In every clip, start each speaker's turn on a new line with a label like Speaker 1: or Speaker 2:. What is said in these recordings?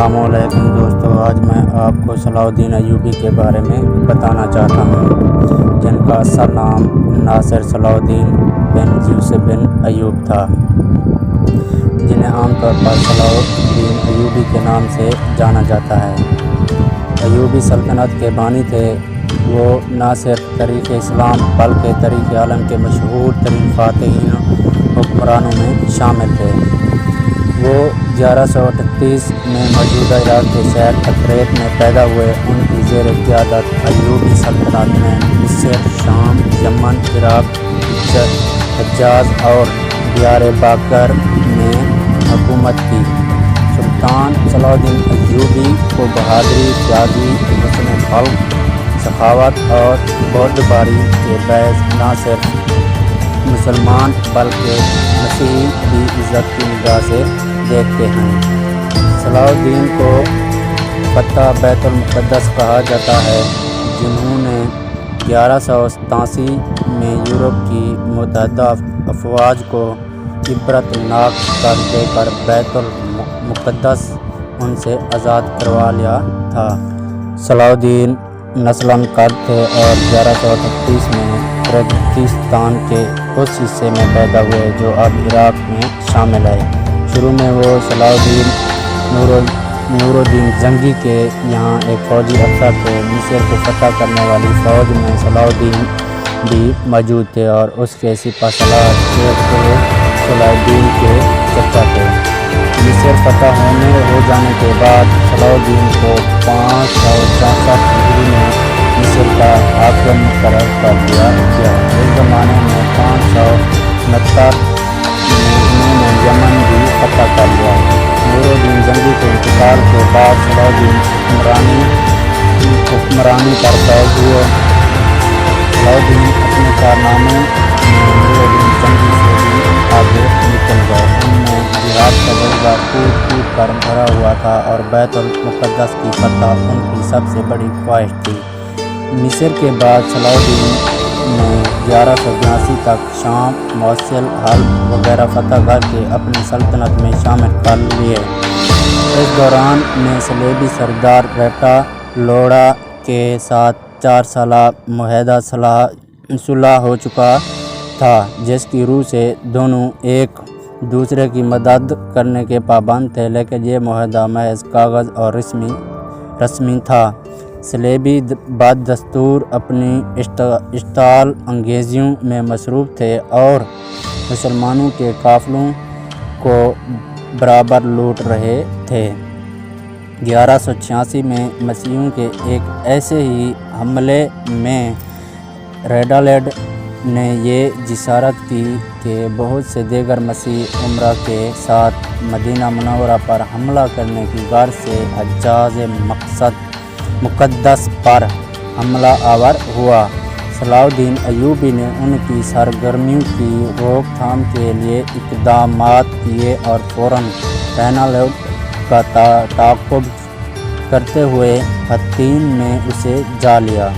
Speaker 1: السلام علیکم دوستو، آج میں آپ کو صلاح الدین ایوبی کے بارے میں بتانا چاہتا ہوں، جن کا اصل نام ناصر صلاح الدین بن یوسف بن ایوب تھا، جنہیں عام طور پر صلاح الدین ایوبی کے نام سے جانا جاتا ہے۔ ایوبی سلطنت کے بانی تھے۔ وہ نہ صرف تاریخ اسلام بلکہ تاریخ عالم کے مشہور ترین فاتحین حکمرانوں میں شامل تھے۔ وہ 1138 میں موجودہ عراق کے شہر تکریت میں پیدا ہوئے۔ ان کی زیر قیادت ایوبی سلطنت نے مصر، شام، یمن، عراق، حجاز اور دیار باکر میں حکومت کی۔ سلطان صلاح الدین ایوبی کو بہادری، تیاگی، حسن خلق، سخاوت اور بردباری کے باعث نہ صرف مسلمان بلکہ مسیحی بھی عزت کی نگاہ سے دیکھتے ہیں۔ صلاح الدین کو فتح بیت المقدس کہا جاتا ہے، جنہوں نے 1187 میں یورپ کی متحدہ افواج کو عبرت ناک کر دے کر بیت المقدس ان سے آزاد کروا لیا تھا۔ صلاح الدین نسلاً کرد تھے اور 1138 میں کرغستان کے اس حصے میں پیدا ہوئے جو اب عراق میں شامل ہے۔ شروع میں وہ صلاح الدین نور الدین زنگی کے یہاں ایک فوجی افسر تھے۔ مصر کو فتح کرنے والی فوج میں صلاح الدین بھی موجود تھے اور اس کے سپہ سالار صلاح الدین کے چچا تھے۔ مصر فتح ہو جانے کے بعد صلاح الدین کو 564 ہجری میں مصر کا حاکم مقرر کر دیا گیا۔ اس زمانے میں 569 میں انہوں نے یمن بھی فتح کر لیا۔ نور الدین زنگی کے انتقال کے بعد صلاح الدین حکمرانی پر فائز ہوئے۔ صلاح الدین اپنے کارنامے میں نور الدین زنگی سے بھی آگے نکل گئے۔ ان میں جہاد کا جذبہ کود کود کر بھرا ہوا تھا اور بیت المقدس کی فتح ان کی سب سے بڑی خواہش تھی۔ مصر کے بعد صلاح الدین نے 1182 تک شام، موصل، حلب وغیرہ فتح کر کے اپنی سلطنت میں شامل کر لیے۔ اس دوران میں صلیبی سردار ریٹا لوڑا کے ساتھ 4 سالہ معاہدہ صلح ہو چکا تھا، جس کی روح سے دونوں ایک دوسرے کی مدد کرنے کے پابند تھے، لیکن یہ معاہدہ محض کاغذ اور رسمی تھا۔ صلیبی بدستور اپنی اشتعال انگیزیوں میں مصروف تھے اور مسلمانوں کے قافلوں کو برابر لوٹ رہے تھے۔ 1186 میں مسیحیوں کے ایک ایسے ہی حملے میں ریڈالیڈ نے یہ جسارت کی کہ بہت سے دیگر مسیح عمرہ کے ساتھ مدینہ منورہ پر حملہ کرنے کی غرض سے حجاز مقدس پر حملہ آور ہوا۔ صلاح الدین ایوبی نے ان کی سرگرمیوں کی روک تھام کے لیے اقدامات کیے اور فوراً ریڈالیڈ کا تعاقب کرتے ہوئے حطین میں اسے جا لیا۔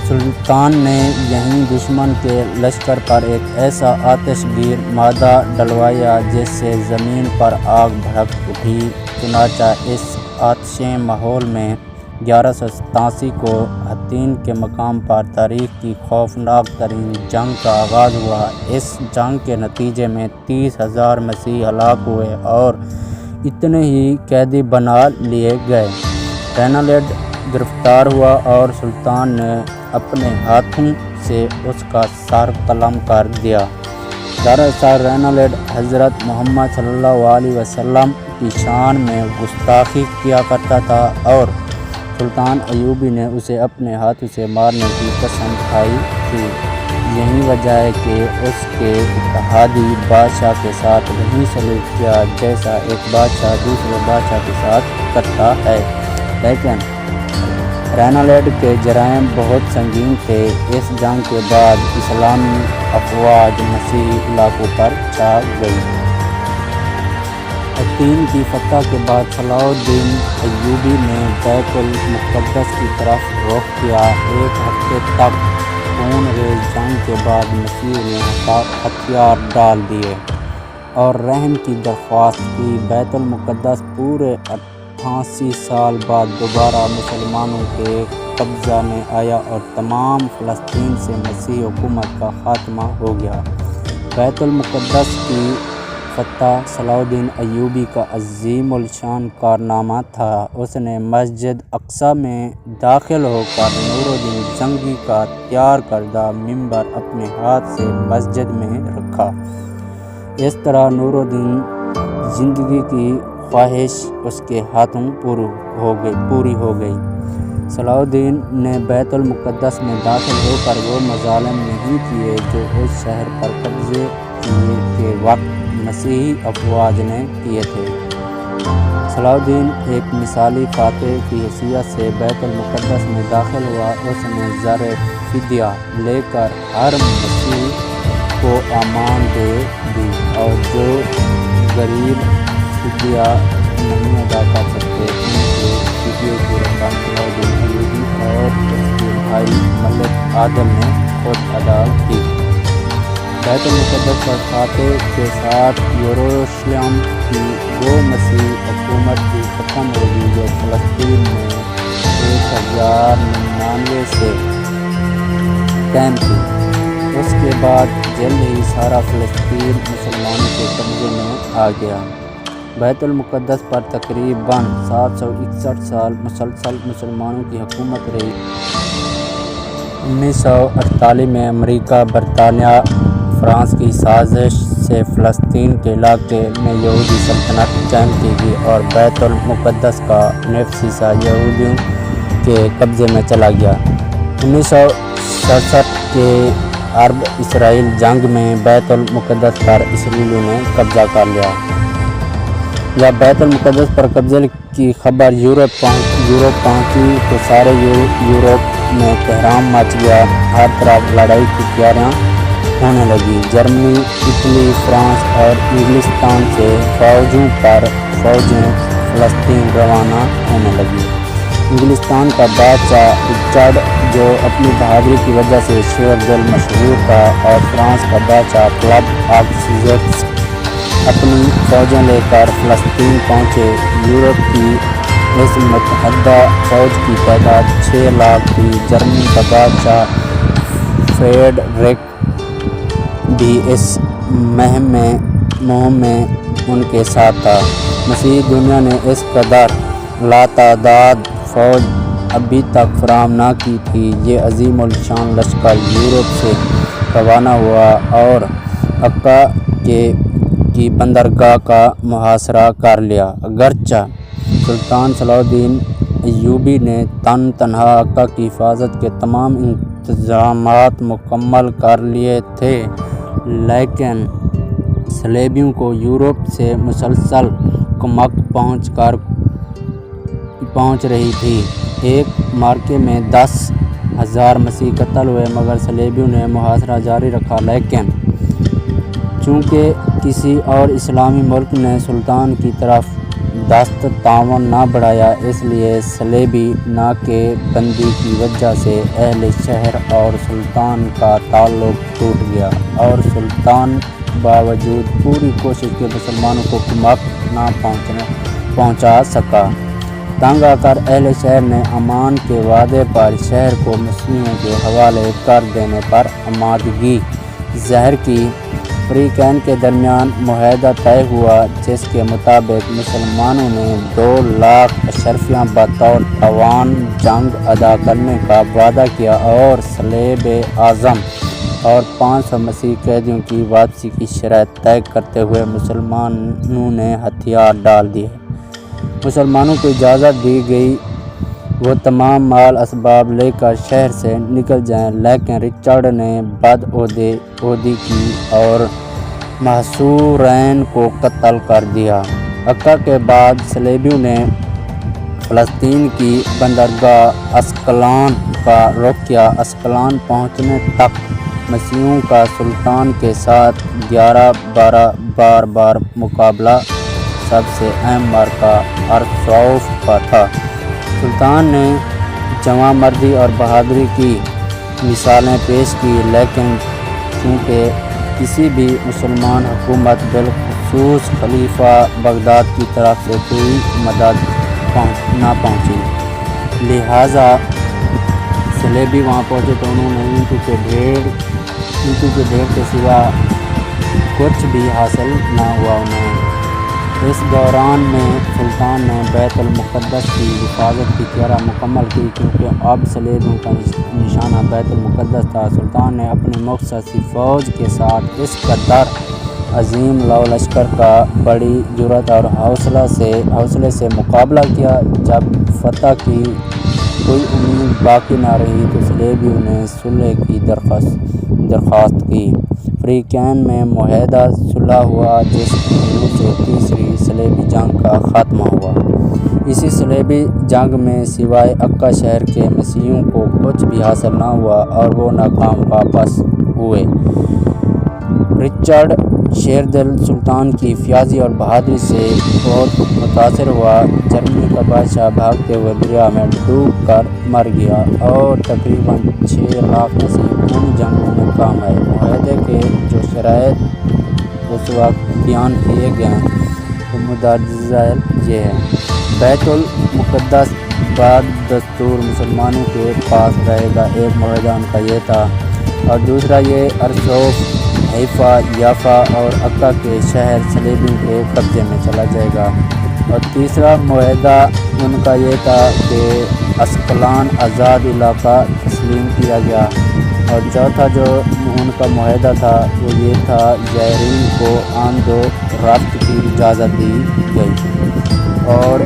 Speaker 1: سلطان نے یہیں دشمن کے لشکر پر ایک ایسا آتش گیر مادہ ڈلوایا جس سے زمین پر آگ بھڑک اٹھی۔ چنانچہ اس آتشین ماحول میں 1187 کو حطین کے مقام پر تاریخ کی خوفناک ترین جنگ کا آغاز ہوا۔ اس جنگ کے نتیجے میں 30,000 مسیحی ہلاک ہوئے اور اتنے ہی قیدی بنا لیے گئے۔ ریڈالیڈ گرفتار ہوا اور سلطان نے اپنے ہاتھوں سے اس کا سر قلم کر دیا۔ دراصل ریڈالیڈ حضرت محمد صلی اللہ علیہ وسلم کی شان میں گستاخی کیا کرتا تھا اور سلطان ایوبی نے اسے اپنے ہاتھوں سے مارنے کی قسم کھائی تھی۔ یہی وجہ ہے کہ اس کے اتحادی بادشاہ کے ساتھ وہی سلوک کیا جیسا ایک بادشاہ دوسرے بادشاہ کے ساتھ کرتا ہے، لیکن ریڈالیڈ کے جرائم بہت سنگین تھے۔ اس جنگ کے بعد اسلامی افواج مسیحی علاقوں پر چھا گئی۔ حطین کی فتح کے بعد صلاح الدین ایوبی نے بیت المقدس کی طرف رخ کیا۔ ایک ہفتے تک خون ریز جنگ کے بعد مسیحیوں نے ہتھیار ڈال دیے اور رحم کی درخواست کی۔ بیت المقدس پورے 88 سال بعد دوبارہ مسلمانوں کے قبضہ میں آیا اور تمام فلسطین سے مسیحی حکومت کا خاتمہ ہو گیا۔ بیت المقدس کی فتح صلاح الدین ایوبی کا عظیم الشان کارنامہ تھا۔ اس نے مسجد اقصیٰ میں داخل ہو کر نور الدین زنگی کا تیار کردہ ممبر اپنے ہاتھ سے مسجد میں رکھا۔ اس طرح نور الدین زنگی کی خواہش اس کے ہاتھوں پوری ہو گئی۔ صلاح الدین نے بیت المقدس میں داخل ہو کر وہ مظالم نہیں کیے جو اس شہر پر قبضے کے وقت مسیحی افواج نے کیے تھے۔ صلاح الدین ایک مثالی فاتح کی حیثیت سے بیت المقدس میں داخل ہوا۔ اس نے زر فدیہ لے کر ہر مسیحی کو امان دے دی، اور جو غریب فدیہ نہیں ادا کر سکتے ان کے فدیے کی رقم صلاح الدین ایوبی اور اس کے بھائی ملک عادل نے خود ادا کی۔ بیت المقدس پر فاتح کے ساتھ یروشلم کی وہ مسیحی حکومت بھی ختم ہوگی جو فلسطین میں 1099 سے قائم تھی۔ اس کے بعد جلد ہی سارا فلسطین مسلمانوں کے قبضے میں آ گیا۔ بیت المقدس پر تقریباً 761 سال مسلسل مسلمانوں کی حکومت رہی۔ 1948 میں امریکہ برطانیہ فرانس کی سازش سے فلسطین کے علاقے میں یہودی سلطنت قائم کی گئی اور بیت المقدس کا نصف حصہ یہودیوں کے قبضے میں چلا گیا۔ 1967 کے عرب اسرائیل جنگ میں بیت المقدس پر اسرائیلیوں نے قبضہ کر لیا۔ جب بیت المقدس پر قبضے کی خبر یورپ پہنچی تو سارے یورپ میں تہرام مچ گیا۔ ہر طرف لڑائی کی تیاریاں ہونے لگی۔ جرمنی، اٹلی، فرانس اور انگلستان سے فوجیں فلسطین روانہ ہونے لگی۔ انگلستان کا بادشاہ رچرڈ جو اپنی بہادری کی وجہ سے شیر دل مشہور تھا، اور فرانس کا بادشاہ فلپ آکسیزکس اپنی فوجیں لے کر فلسطین پہنچے۔ یورپ کی اس متحدہ فوج کی تعداد 6 لاکھ تھی۔ جرمنی کا بادشاہ فریڈرک بھی اس مہم میں ان کے ساتھ تھا۔ مسیحی دنیا نے اس قدر لاتعداد فوج ابھی تک فراہم نہ کی تھی۔ یہ عظیم الشان لشکر یورپ سے روانہ ہوا اور عکا کی بندرگاہ کا محاصرہ کر لیا۔ اگرچہ سلطان صلاح الدین ایوبی نے تنہا عکا کی حفاظت کے تمام انتظامات مکمل کر لیے تھے، لیکن صلیبیوں کو یورپ سے مسلسل کمک پہنچ رہی تھی۔ ایک معرکے میں 10,000 مسیحی قتل ہوئے، مگر صلیبیوں نے محاصرہ جاری رکھا۔ لیکن چونکہ کسی اور اسلامی ملک نے سلطان کی طرف دست تعاون نہ بڑھایا، اس لیے صلیبی ناکے بندی کی وجہ سے اہل شہر اور سلطان کا تعلق ٹوٹ گیا، اور سلطان باوجود پوری کوشش کے مسلمانوں کو کمک نہ پہنچا سکا۔ تنگ آ کر اہل شہر نے امان کے وعدے پر شہر کو مسیحیوں کے حوالے کر دینے پر آمادگی ظاہر کی۔ فریقین کے درمیان معاہدہ طے ہوا، جس کے مطابق مسلمانوں نے 2 لاکھ اشرفیاں بطور تعاون جنگ ادا کرنے کا وعدہ کیا، اور صلیب اعظم اور 500 مسیحی قیدیوں کی واپسی کی شرط طے کرتے ہوئے مسلمانوں نے ہتھیار ڈال دیے۔ مسلمانوں کو اجازت دی گئی وہ تمام مال اسباب لے کر شہر سے نکل جائیں، لیکن رچرڈ نے بدعہدی کی اور محصورین کو قتل کر دیا۔ عکا کے بعد صلیبیوں نے فلسطین کی بندرگاہ اسقلان کا رخ کیا۔ اسقلان پہنچنے تک مسیحیوں کا سلطان کے ساتھ 11-12 بار مقابلہ سب سے اہم معرکہ ارسوف کا تھا۔ سلطان نے جواں مردی اور بہادری کی مثالیں پیش کی، لیکن چونکہ کسی بھی مسلمان حکومت بالخصوص خلیفہ بغداد کی طرف سے کوئی مدد نہ پہنچی، لہٰذا صلیبی وہاں پہنچے تو انہوں نے اینٹوں کے ڈھیر کے سوا کچھ بھی حاصل نہ ہوا انہیں۔ اس دوران میں سلطان نے بیت المقدس کی حفاظت کی تیاری مکمل کی، کیونکہ اب صلیبیوں کا نشانہ بیت المقدس تھا۔ سلطان نے اپنی مختصر فوج کے ساتھ اس قدر عظیم لشکر کا بڑی جرأت اور حوصلے سے مقابلہ کیا۔ جب فتح کی کوئی امید باقی نہ رہی تو صلیبیوں نے صلح کی درخواست کی۔ فریقین میں معاہدہ صلح ہوا، جس سے تیسری صلیبی جنگ کا خاتمہ ہوا۔ اسی صلیبی جنگ میں سوائے عکا شہر کے مسیحیوں کو کچھ بھی حاصل نہ ہوا اور وہ ناکام واپس ہوئے۔ رچرڈ شیردل سلطان کی فیاضی اور بہادری سے بہت متاثر ہوا۔ جرمنی کا بادشاہ بھاگتے ہوئے دریا میں ڈوب کر مر گیا اور تقریباً 6 لاکھ مسیحی ان جنگوں میں کام آئے۔ معاہدے کے جو شرائط اس وقت بیان کیے گئے ہیں وہ مندرجہ یہ ہے: بیت المقدس بدستور مسلمانوں کے پاس رہے گا، ایک معاہدہ ان کا یہ تھا، اور دوسرا یہ ارسوف، حیفا، یافا اور عکا کے شہر صلیبیوں کے قبضے میں چلا جائے گا، اور تیسرا معاہدہ ان کا یہ تھا کہ اسقلان آزاد علاقہ تسلیم کیا گیا، اور چوتھا جو ان کا معاہدہ تھا وہ یہ تھا زائرین کو آمد و رفت کی اجازت دی گئی، اور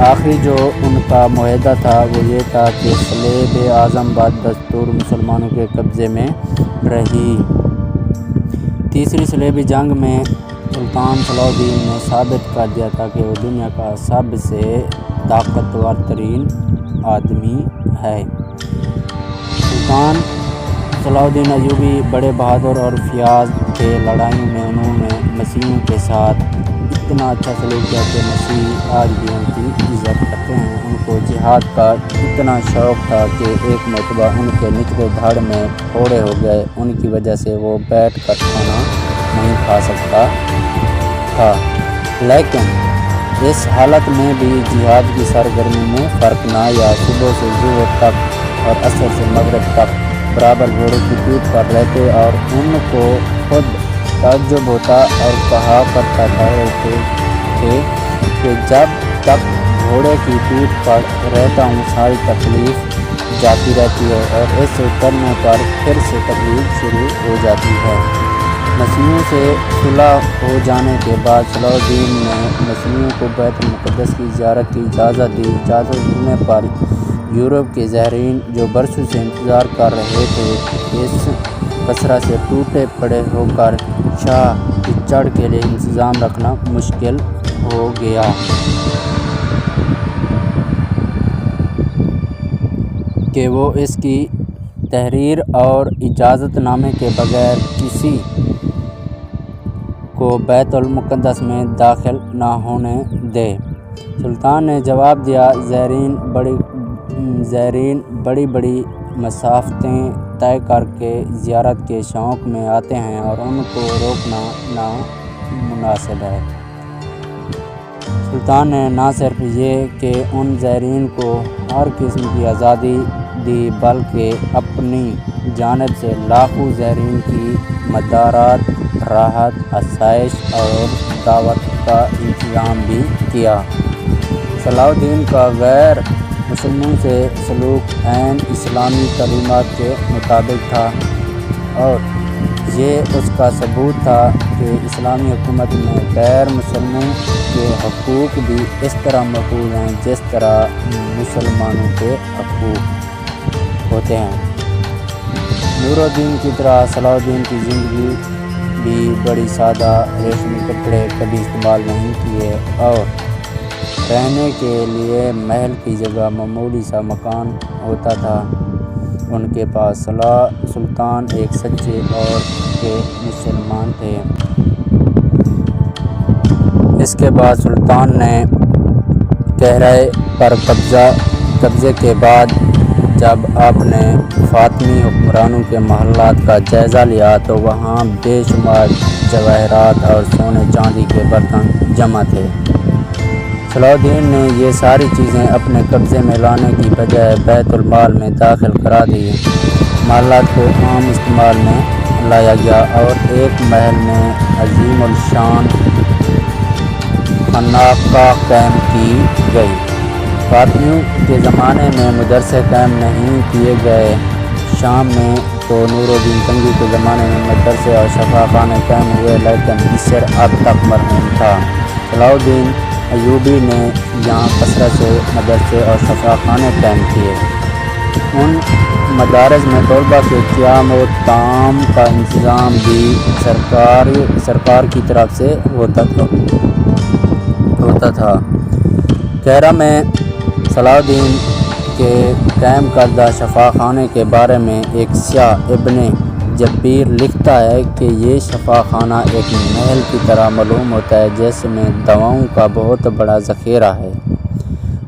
Speaker 1: آخری جو ان کا معاہدہ تھا وہ یہ تھا کہ صلیب اعظم بدستور مسلمانوں کے قبضے میں رہی۔ تیسری صلیبی جنگ میں سلطان صلاح الدین نے ثابت کر دیا تھا کہ وہ دنیا کا سب سے طاقتور ترین آدمی ہے۔ سلطان صلاح الدین ایوبی بڑے بہادر اور فیاض تھے۔ لڑائیوں میں انہوں نے مسیحیوں کے ساتھ اتنا اچھا سلوک کیا کہ مسیح آج بھی ان کی عزت کرتے ہیں۔ ان کو جہاد کا اتنا شوق تھا کہ ایک مرتبہ ان کے نچلے دھڑ میں پھوڑے ہو گئے، ان کی وجہ سے وہ بیٹھ کر کھانا نہیں کھا سکتا تھا، لیکن اس حالت میں بھی جہاد کی سرگرمی میں فرق نہ آیا۔ صبح سے ظہر تک اور عصر سے مغرب تک برابر گھوڑے کی پیٹھ پر رہتے، اور ان کو خود تعجب ہوتا اور کہا کرتا تھے کہ جب تک گھوڑے کی پیٹھ پر رہتا ہوں ساری تکلیف جاتی رہتی ہے، اور اس سے اترنے پر پھر سے تکلیف شروع ہو جاتی ہے۔ مسیحیوں سے صلح ہو جانے کے بعد صلاح الدین نے مسیحیوں کو بیت المقدس کی زیارت کی اجازت دی۔ اجازت ملنے پر یورپ کے زائرین جو برسوں سے انتظار کر رہے تھے، اس کثرت سے ٹوٹے پڑے ہو کر شاہ رچرڈ کے لیے انتظام رکھنا مشکل ہو گیا۔ کہ وہ اس کی تحریر اور اجازت نامے کے بغیر کسی کو بیت المقدس میں داخل نہ ہونے دے۔ سلطان نے جواب دیا، زائرین بڑی بڑی مسافتیں طے کر کے زیارت کے شوق میں آتے ہیں اور ان کو روکنا نامناسب ہے۔ سلطان نے نہ صرف یہ کہ ان زائرین کو ہر قسم کی آزادی دی بلکہ اپنی جانب سے لاکھوں زائرین کی مدارات، راحت، آسائش اور دعوت کا انتظام بھی کیا۔ صلاح الدین کا غیر مسلموں سے سلوک عین اسلامی تعلیمات کے مطابق تھا، اور یہ اس کا ثبوت تھا کہ اسلامی حکومت میں غیر مسلموں کے حقوق بھی اس طرح محفوظ ہیں جس طرح مسلمانوں کے حقوق ہوتے ہیں۔ نور الدین کی طرح صلاح الدین کی زندگی بھی بڑی سادہ، ریشمی کپڑے کبھی استعمال نہیں کیے، اور رہنے کے لیے محل کی جگہ معمولی سا مکان ہوتا تھا ان کے پاس۔ سلطان ایک سچے اور کے مسلمان تھے۔ اس کے بعد سلطان نے قاہرہ پر قبضے کے بعد جب آپ نے فاطمی حکمرانوں کے محلات کا جائزہ لیا تو وہاں بے شمار جواہرات اور سونے چاندی کے برتن جمع تھے۔ صلاح الدین نے یہ ساری چیزیں اپنے قبضے میں لانے کی بجائے بیت المال میں داخل کرا دی۔ مالات کو عام استعمال میں لایا گیا اور ایک محل میں عظیم الشان خانقاہ قائم کی گئی۔ فاطمیوں کے زمانے میں مدرسے قائم نہیں کیے گئے۔ شام میں تو نور الدین تنگی کے زمانے میں مدرسے اور شفا خانے قائم ہوئے، لیکن مصر اب تک مرہون تھا۔ صلاح الدین ایوبی نے یہاں کثرت سے مدرسے اور شفا خانے قائم کیے۔ ان مدارس میں طلباء کے قیام و طعام کا انتظام بھی سرکار کی طرف سے ہوتا تھا۔ قاہرہ میں صلاح الدین کے قائم کردہ شفا خانے کے بارے میں ایک سیاح ابن جبیر لکھتا ہے کہ یہ شفا خانہ ایک محل کی طرح معلوم ہوتا ہے جس میں دواؤں کا بہت بڑا ذخیرہ ہے۔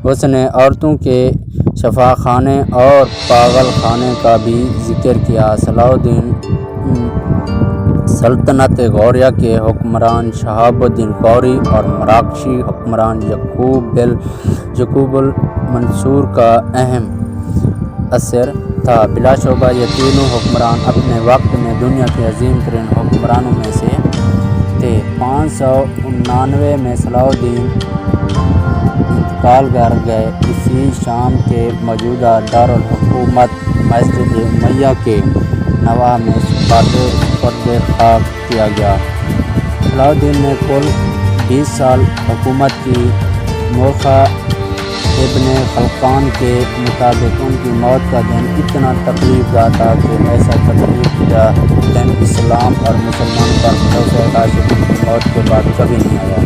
Speaker 1: اس نے عورتوں کے شفا خانے اور پاگل خانے کا بھی ذکر کیا۔ صلاح الدین سلطنت غوریہ کے حکمران شہاب الدین غوری اور مراکشی حکمران یعقوب المنصور کا اہم اثر تھا۔ بلا شبہ یہ تینوں حکمران اپنے وقت میں دنیا کے عظیم ترین حکمرانوں میں سے تھے۔ 599 میں صلاح الدین انتقال کر گئے۔ اسی شام کے موجودہ دارالحکومت مسجد امیہ کے نواح میں سپرد خاک کیا گیا۔ صلاح الدین نے کل 20 سال حکومت کی۔ موقع ابن خلقان کے مطابق ان کی موت کا دن اتنا تکلیف دہ تھا کہ ایسا تکلیف دہ دن اسلام اور مسلمانوں کا بھروسہ راشد کی موت کے بعد کبھی نہیں آیا۔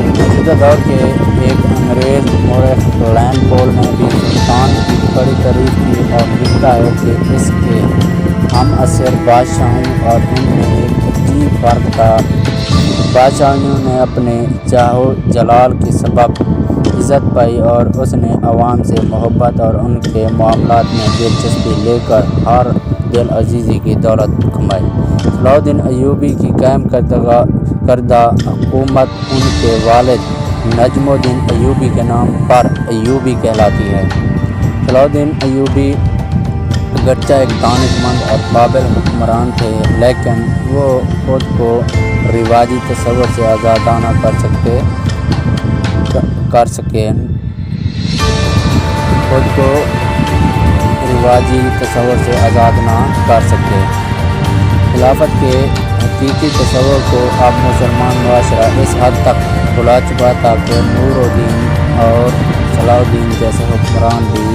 Speaker 1: موجودہ دور کے ایک انگریز مورخ لین پول نے بھی سلطان کی بڑی تعریف کی اور لکھتا ہے کہ اس کے ہم عصر بادشاہوں اور ان میں ایک عجیب فرق تھا۔ بادشاہوں نے اپنے جاہ و جلال کے سبب عزت پائی اور اس نے عوام سے محبت اور ان کے معاملات میں دلچسپی لے کر ہر دل عزیزی کی دولت کمائی۔ صلاح الدین ایوبی کی قائم کردہ حکومت ان کے والد نجم الدین ایوبی کے نام پر ایوبی کہلاتی ہے۔ صلاح الدین ایوبی اگرچہ ایک دانشمند اور قابل حکمران تھے، لیکن وہ خود کو رواجی تصور سے آزادانہ آزاد نہ کر سکے۔ خلافت کے حقیقی تصور کو اب مسلمان معاشرہ اس حد تک بھلا چکا تھا کہ نور الدین اور صلاح الدین جیسے حکمران بھی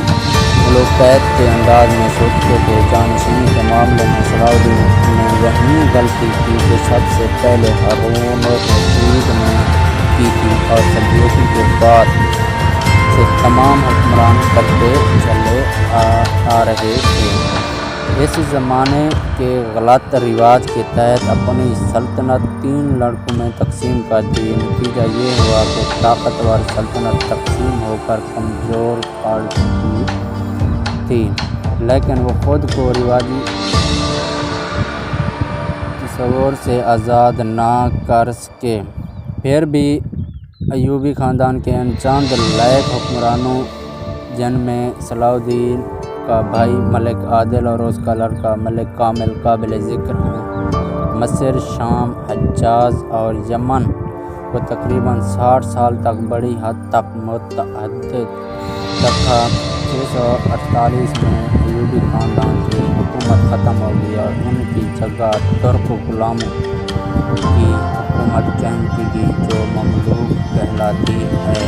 Speaker 1: ملوکیت کے انداز میں سوچتے تھے۔ جانشینی کے معاملے میں صلاح الدین نے وہی غلطی کی جو سب سے پہلے ہارون الرشید نے کی تھی اور صلیبی کے بعد سے تمام حکمران کرتے چلے آ رہے تھے۔ اس زمانے کے غلط رواج کے تحت اپنی سلطنت 3 لڑکوں میں تقسیم کر دی۔ نتیجہ یہ ہوا کہ طاقتور سلطنت تقسیم ہو کر کمزور پڑ چکی تھی، لیکن وہ خود کو رواجی تصور سے آزاد نہ کر سکے۔ پھر بھی ایوبی خاندان کے ان چند لائق حکمرانوں، جن میں صلاح الدین کا بھائی ملک عادل اور اس کا لڑکا ملک کامل قابل ذکر ہیں۔ مصر، شام، حجاز اور یمن کو تقریباً 60 سال تک بڑی حد تک متحد رکھا۔ 648 میں ایوبی خاندان کی حکومت ختم ہو گئی اور ان کی جگہ ترک غلاموں کی حکومت قائم کی گئی جو مملوک کہلاتی ہے۔